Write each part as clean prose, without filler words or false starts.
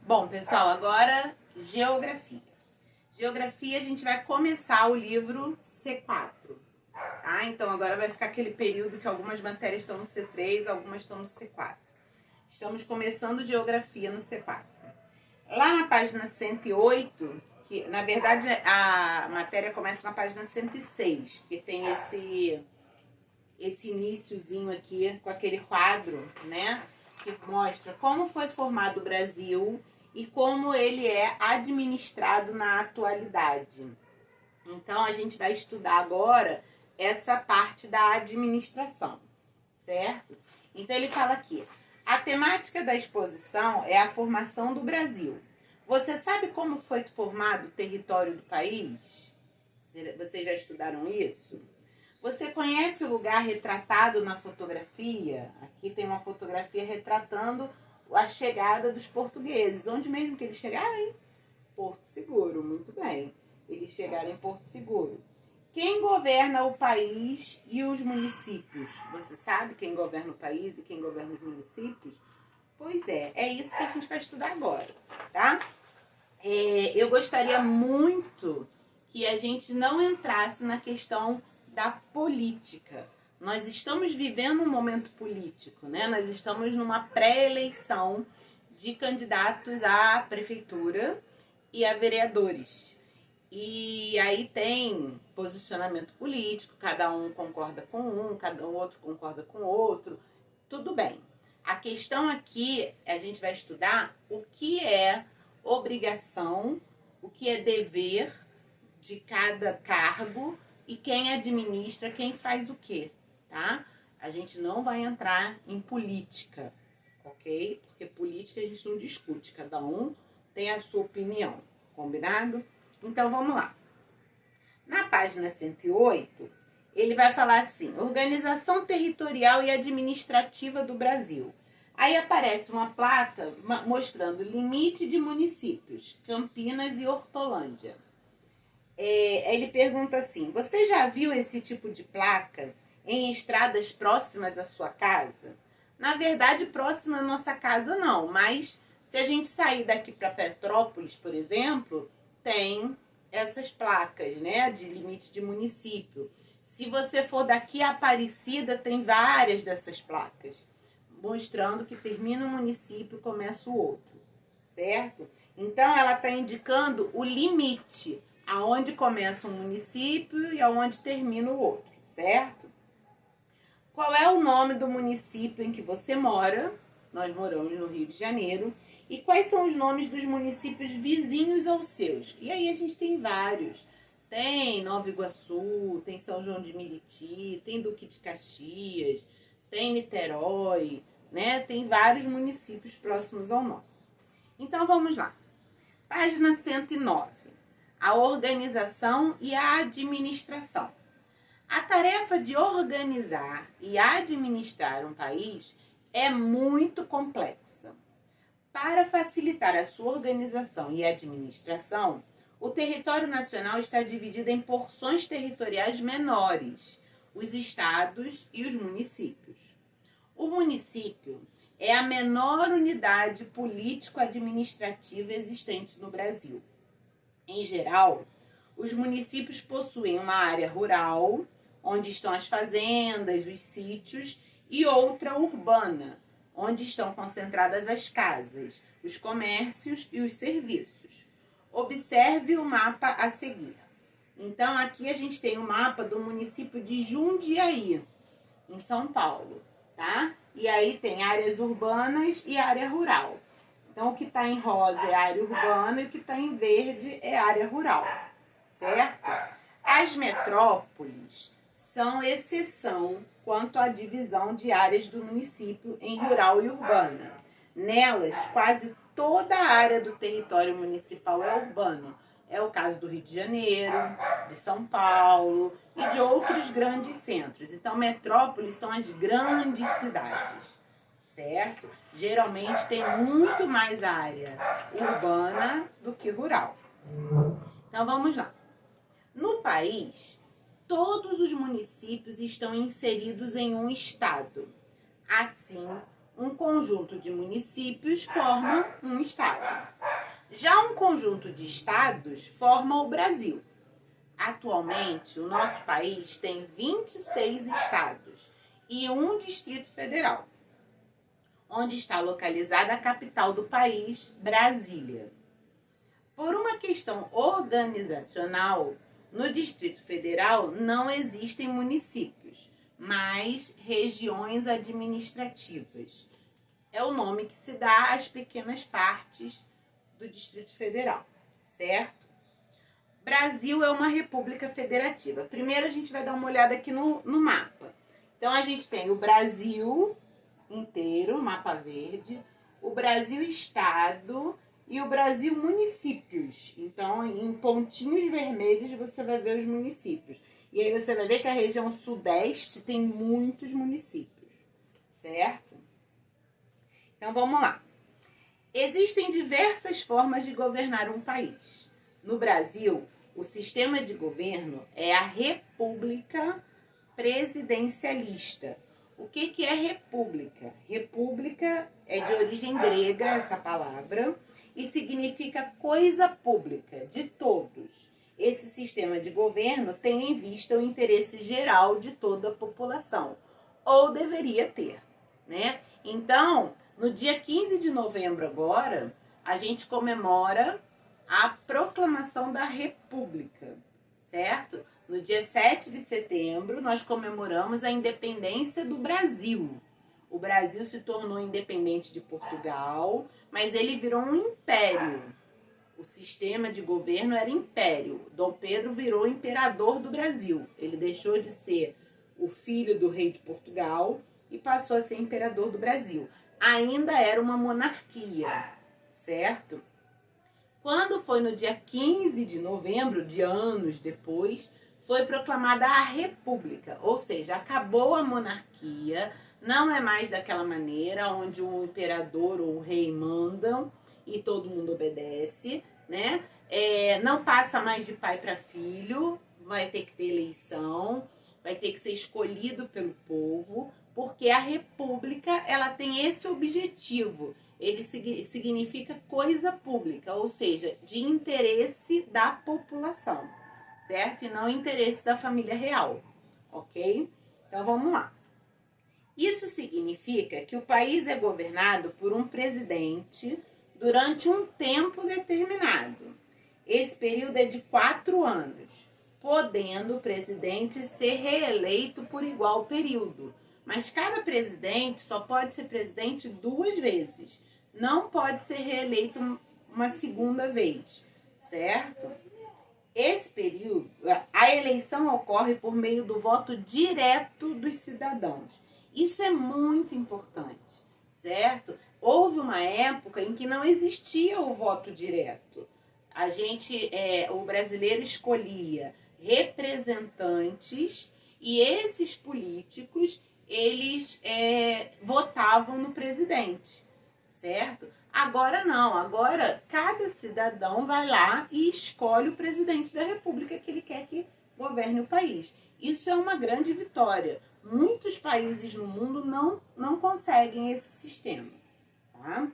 Bom, pessoal, agora geografia. Geografia, a gente vai começar o livro C4, tá? Então, agora vai ficar aquele período que algumas matérias estão no C3, algumas estão no C4. Estamos começando geografia no C4. Lá na página 108, que na verdade a matéria começa na página 106, que tem esse iniciozinho aqui com aquele quadro, né? Que mostra como foi formado o Brasil e como ele é administrado na atualidade. Então, a gente vai estudar agora essa parte da administração, certo? Então, ele fala aqui, a temática da exposição é a formação do Brasil. Você sabe como foi formado o território do país? Vocês já estudaram isso? Você conhece o lugar retratado na fotografia? Aqui tem uma fotografia retratando a chegada dos portugueses. Onde mesmo que eles chegaram, hein? Porto Seguro, muito bem. Eles chegaram em Porto Seguro. Quem governa o país e os municípios? Você sabe quem governa o país e quem governa os municípios? Pois é isso que a gente vai estudar agora, tá? Eu gostaria muito que a gente não entrasse na questão da política. Nós estamos vivendo um momento político, né? Nós estamos numa pré-eleição de candidatos à prefeitura e a vereadores. E aí tem posicionamento político, cada um concorda com um, cada outro concorda com o outro, tudo bem. A questão aqui, a gente vai estudar o que é obrigação, o que é dever de cada cargo e quem administra, quem faz o quê, tá? A gente não vai entrar em política, ok? Porque política a gente não discute, cada um tem a sua opinião, combinado? Então, vamos lá. Na página 108, ele vai falar assim, organização territorial e administrativa do Brasil. Aí aparece uma placa mostrando limite de municípios, Campinas e Hortolândia. Ele pergunta assim, você já viu esse tipo de placa em estradas próximas à sua casa? Na verdade, próxima à nossa casa não, mas se a gente sair daqui para Petrópolis, por exemplo, tem essas placas, né, de limite de município. Se você for daqui a Aparecida, tem várias dessas placas, mostrando que termina um município e começa o outro, certo? Então, ela está indicando o limite, aonde começa um município e aonde termina o outro, certo? Qual é o nome do município em que você mora? Nós moramos no Rio de Janeiro. E quais são os nomes dos municípios vizinhos aos seus? E aí a gente tem vários. Tem Nova Iguaçu, tem São João de Meriti, tem Duque de Caxias, tem Niterói, né? Tem vários municípios próximos ao nosso. Então, vamos lá. Página 109. A organização e a administração. A tarefa de organizar e administrar um país é muito complexa. Para facilitar a sua organização e administração, o território nacional está dividido em porções territoriais menores, os estados e os municípios. O município é a menor unidade político-administrativa existente no Brasil. Em geral, os municípios possuem uma área rural, onde estão as fazendas, os sítios, e outra urbana, onde estão concentradas as casas, os comércios e os serviços. Observe o mapa a seguir. Então, aqui a gente tem o mapa do município de Jundiaí, em São Paulo, tá? E aí tem áreas urbanas e área rural. Então, o que está em rosa é área urbana e o que está em verde é área rural, certo? As metrópoles são exceção quanto à divisão de áreas do município em rural e urbana. Nelas, quase toda a área do território municipal é urbano. É o caso do Rio de Janeiro, de São Paulo e de outros grandes centros. Então, metrópoles são as grandes cidades, certo? Geralmente tem muito mais área urbana do que rural. Então, vamos lá. No país, todos os municípios estão inseridos em um estado. Assim, Um conjunto de municípios forma um estado. Já um conjunto de estados forma o Brasil. Atualmente, o nosso país tem 26 estados e um Distrito Federal, onde está localizada a capital do país, Brasília. Por uma questão organizacional, no Distrito Federal não existem municípios, mas regiões administrativas. É o nome que se dá às pequenas partes do Distrito Federal, certo? Brasil é uma república federativa. Primeiro a gente vai dar uma olhada aqui no mapa. Então a gente tem o Brasil inteiro, mapa verde, o Brasil estado e o Brasil municípios. Então em pontinhos vermelhos você vai ver os municípios. E aí você vai ver que a região sudeste tem muitos municípios, certo? Então vamos lá. Existem diversas formas de governar um país. No Brasil, o sistema de governo é a república presidencialista. O que é república? República é de origem grega, essa palavra, e significa coisa pública, de todos. Esse sistema de governo tem em vista o interesse geral de toda a população, ou deveria ter, né? Então, no dia 15 de novembro agora, a gente comemora a proclamação da República, certo? No dia 7 de setembro, nós comemoramos a independência do Brasil. O Brasil se tornou independente de Portugal, mas ele virou um império. O sistema de governo era império. Dom Pedro virou imperador do Brasil. Ele deixou de ser o filho do rei de Portugal e passou a ser imperador do Brasil. Ainda era uma monarquia, certo? Quando foi no dia 15 de novembro, de anos depois, foi proclamada a República, ou seja, acabou a monarquia, não é mais daquela maneira onde o imperador ou o rei mandam e todo mundo obedece, né? Não passa mais de pai para filho, vai ter que ter eleição, vai ter que ser escolhido pelo povo, porque a república ela tem esse objetivo. Ele significa coisa pública, ou seja, de interesse da população, certo? E não interesse da família real, ok? Então vamos lá. Isso significa que o país é governado por um presidente durante um tempo determinado. Esse período é de 4 anos, podendo o presidente ser reeleito por igual período. Mas cada presidente só pode ser presidente 2 vezes. Não pode ser reeleito uma segunda vez, certo? Esse período, a eleição ocorre por meio do voto direto dos cidadãos. Isso é muito importante, certo? Houve uma época em que não existia o voto direto. O brasileiro escolhia representantes e esses políticos, eles votavam no presidente, certo? Agora não, agora cada cidadão vai lá e escolhe o presidente da república que ele quer que governe o país. Isso é uma grande vitória. Muitos países no mundo não conseguem esse sistema, tá?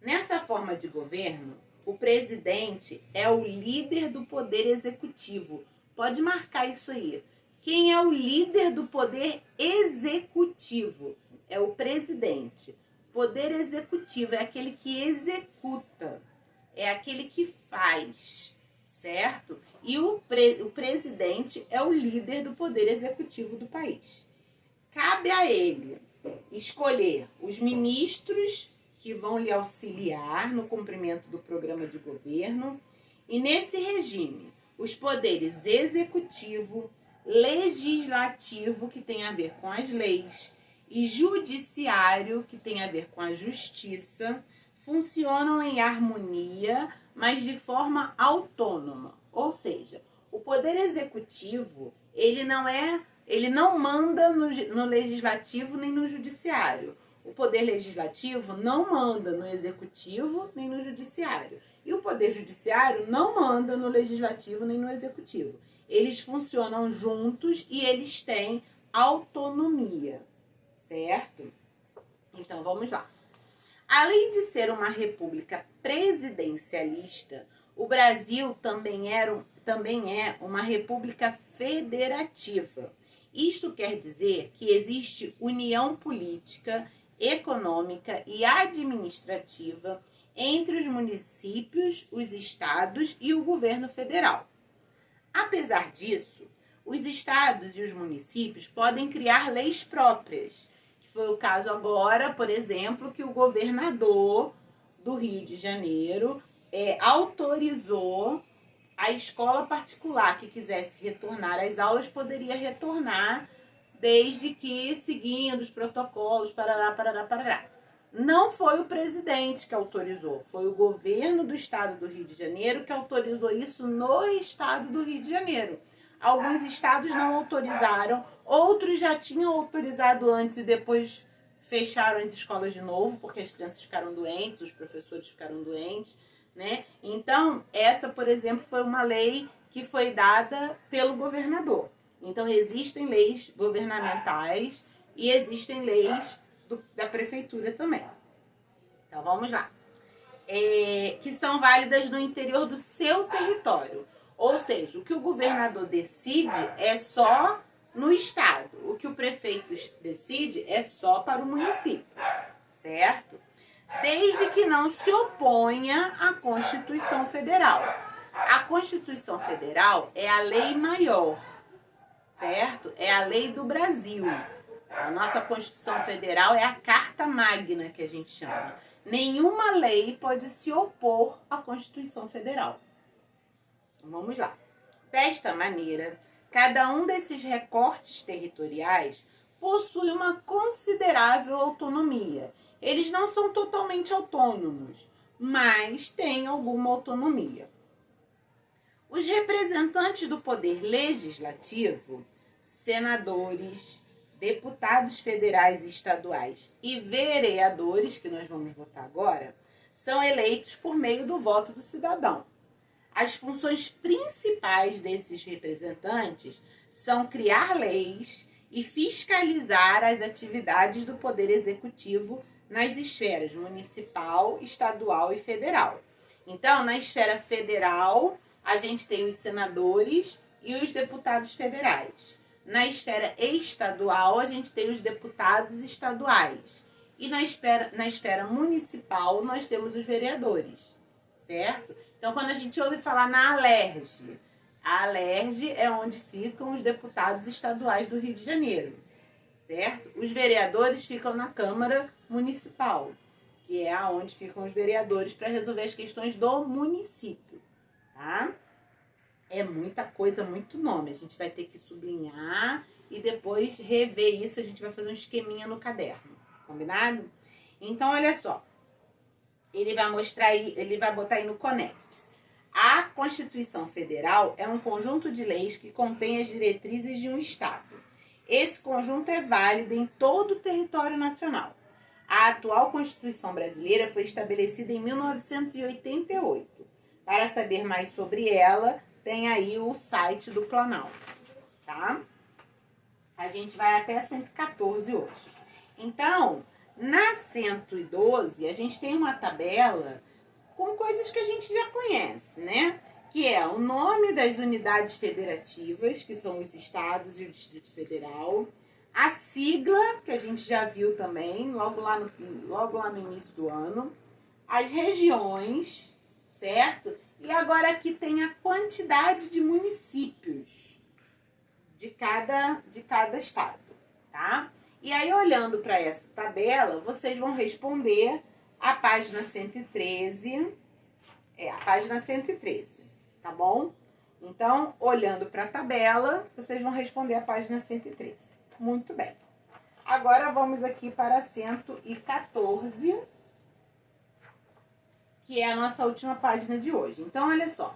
Nessa forma de governo, o presidente é o líder do poder executivo. Pode marcar isso aí. Quem é o líder do poder executivo? É o presidente. Poder executivo é aquele que executa, é aquele que faz, certo? E o presidente é o líder do poder executivo do país. Cabe a ele escolher os ministros que vão lhe auxiliar no cumprimento do programa de governo. E nesse regime, os poderes executivo, legislativo, que tem a ver com as leis, e judiciário, que tem a ver com a justiça, funcionam em harmonia, mas de forma autônoma. Ou seja, o poder executivo, ele não manda no legislativo nem no judiciário. O poder legislativo não manda no executivo nem no judiciário. E o poder judiciário não manda no legislativo nem no executivo. Eles funcionam juntos e eles têm autonomia, certo? Então, vamos lá. Além de ser uma república presidencialista, o Brasil também é uma república federativa. Isto quer dizer que existe união política, econômica e administrativa entre os municípios, os estados e o governo federal. Apesar disso, os estados e os municípios podem criar leis próprias, que foi o caso agora, por exemplo, que o governador do Rio de Janeiro autorizou a escola particular que quisesse retornar às aulas poderia retornar, desde que seguindo os protocolos, parará, parará, parará. Não foi o presidente que autorizou, foi o governo do estado do Rio de Janeiro que autorizou isso no estado do Rio de Janeiro. Alguns estados não autorizaram, outros já tinham autorizado antes e depois fecharam as escolas de novo, porque as crianças ficaram doentes, os professores ficaram doentes, né? Então, essa, por exemplo, foi uma lei que foi dada pelo governador. Então, existem leis governamentais e existem leis da prefeitura também. Então, vamos lá. Que são válidas no interior do seu território. Ou seja, o que o governador decide é só no estado. O que o prefeito decide é só para o município, certo? Desde que não se oponha à Constituição Federal. A Constituição Federal é a lei maior, certo? É a lei do Brasil. A nossa Constituição Federal é a Carta Magna, que a gente chama. Nenhuma lei pode se opor à Constituição Federal. Vamos lá. Desta maneira, cada um desses recortes territoriais possui uma considerável autonomia. Eles não são totalmente autônomos, mas têm alguma autonomia. Os representantes do poder legislativo, senadores, deputados federais e estaduais e vereadores, que nós vamos votar agora, são eleitos por meio do voto do cidadão. As funções principais desses representantes são criar leis e fiscalizar as atividades do poder executivo nas esferas municipal, estadual e federal. Então, na esfera federal, a gente tem os senadores e os deputados federais. Na esfera estadual, a gente tem os deputados estaduais. E na esfera municipal, nós temos os vereadores, certo? Então, quando a gente ouve falar na Alerj, a Alerj é onde ficam os deputados estaduais do Rio de Janeiro, certo? Os vereadores ficam na Câmara Municipal, que é onde ficam os vereadores para resolver as questões do município, tá? É muita coisa, muito nome. A gente vai ter que sublinhar e depois rever isso. A gente vai fazer um esqueminha no caderno, combinado? Então, olha só. Ele vai mostrar aí, ele vai botar aí no Conectes. A Constituição Federal é um conjunto de leis que contém as diretrizes de um Estado. Esse conjunto é válido em todo o território nacional. A atual Constituição brasileira foi estabelecida em 1988. Para saber mais sobre ela, tem aí o site do Planalto, tá? A gente vai até a 114 hoje. Então, na 112, a gente tem uma tabela com coisas que a gente já conhece, né? Que é o nome das unidades federativas, que são os estados e o Distrito Federal, a sigla, que a gente já viu também, logo lá no início do ano, as regiões, certo? E agora aqui tem a quantidade de municípios de cada estado, tá? E aí, olhando para essa tabela, vocês vão responder a página 113, a página 113, tá bom? Então, olhando para a tabela, vocês vão responder a página 113. Muito bem. Agora, vamos aqui para a 114, que é a nossa última página de hoje. Então, olha só.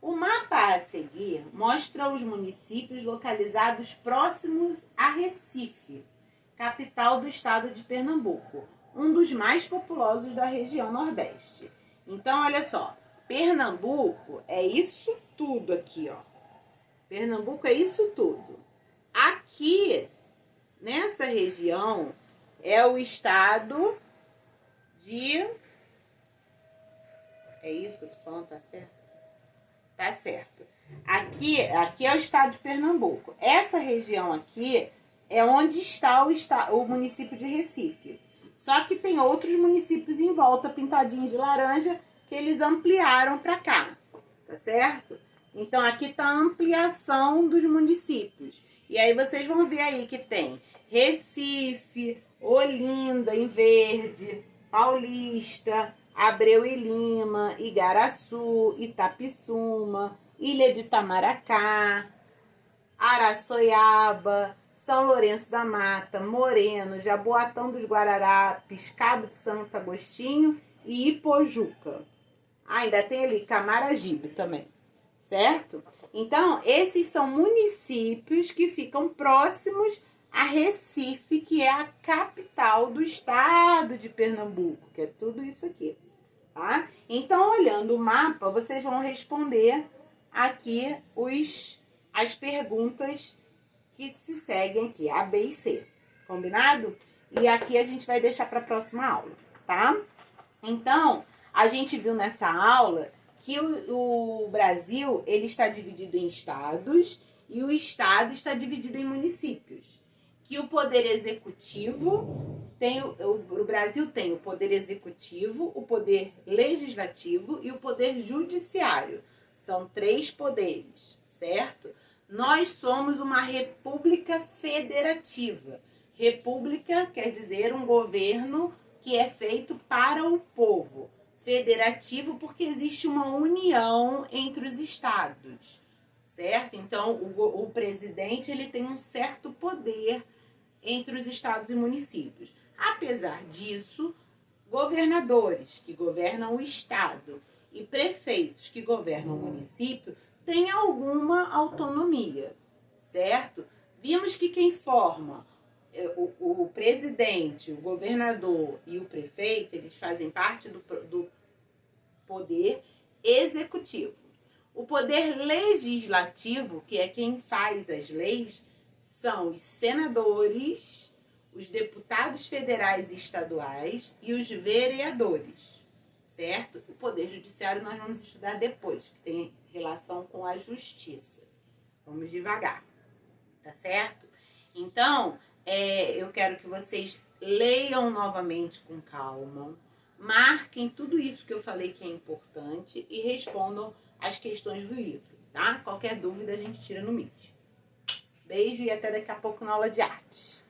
O mapa a seguir mostra os municípios localizados próximos a Recife, capital do estado de Pernambuco, um dos mais populosos da região Nordeste. Então, olha só, Pernambuco é isso tudo aqui, ó. Pernambuco é isso tudo. Aqui, nessa região, é o estado de... É isso que eu tô falando, tá certo? Tá certo. Aqui é o estado de Pernambuco. Essa região aqui é onde está o município de Recife. Só que tem outros municípios em volta, pintadinhos de laranja, que eles ampliaram para cá, tá certo? Então aqui tá a ampliação dos municípios. E aí vocês vão ver aí que tem Recife, Olinda em verde, Paulista, Abreu e Lima, Igaraçu, Itapissuma, Ilha de Itamaracá, Araçoiaba, São Lourenço da Mata, Moreno, Jaboatão dos Guararapes, Cabo de Santo Agostinho e Ipojuca. Ainda tem ali Camaragibe também, certo? Então, esses são municípios que ficam próximos a Recife, que é a capital do estado de Pernambuco, que é tudo isso aqui. Tá? Então, olhando o mapa, vocês vão responder aqui as perguntas que se seguem aqui, A, B e C. Combinado? E aqui a gente vai deixar para a próxima aula, tá? Então, a gente viu nessa aula que o Brasil ele está dividido em estados e o estado está dividido em municípios. Que o poder executivo... o Brasil tem o poder executivo, o poder legislativo e o poder judiciário. São 3 poderes, certo? Nós somos uma república federativa. República quer dizer um governo que é feito para o povo. Federativo porque existe uma união entre os estados, certo? Então, o presidente ele tem um certo poder entre os estados e municípios. Apesar disso, governadores que governam o estado e prefeitos que governam o município têm alguma autonomia, certo? Vimos que quem forma o presidente, o governador e o prefeito, eles fazem parte do poder executivo. O poder legislativo, que é quem faz as leis, são os senadores, os deputados federais e estaduais e os vereadores, certo? O poder judiciário nós vamos estudar depois, que tem relação com a justiça. Vamos devagar, tá certo? Então, eu quero que vocês leiam novamente com calma, marquem tudo isso que eu falei que é importante e respondam as questões do livro, tá? Qualquer dúvida a gente tira no Meet. Beijo e até daqui a pouco na aula de artes.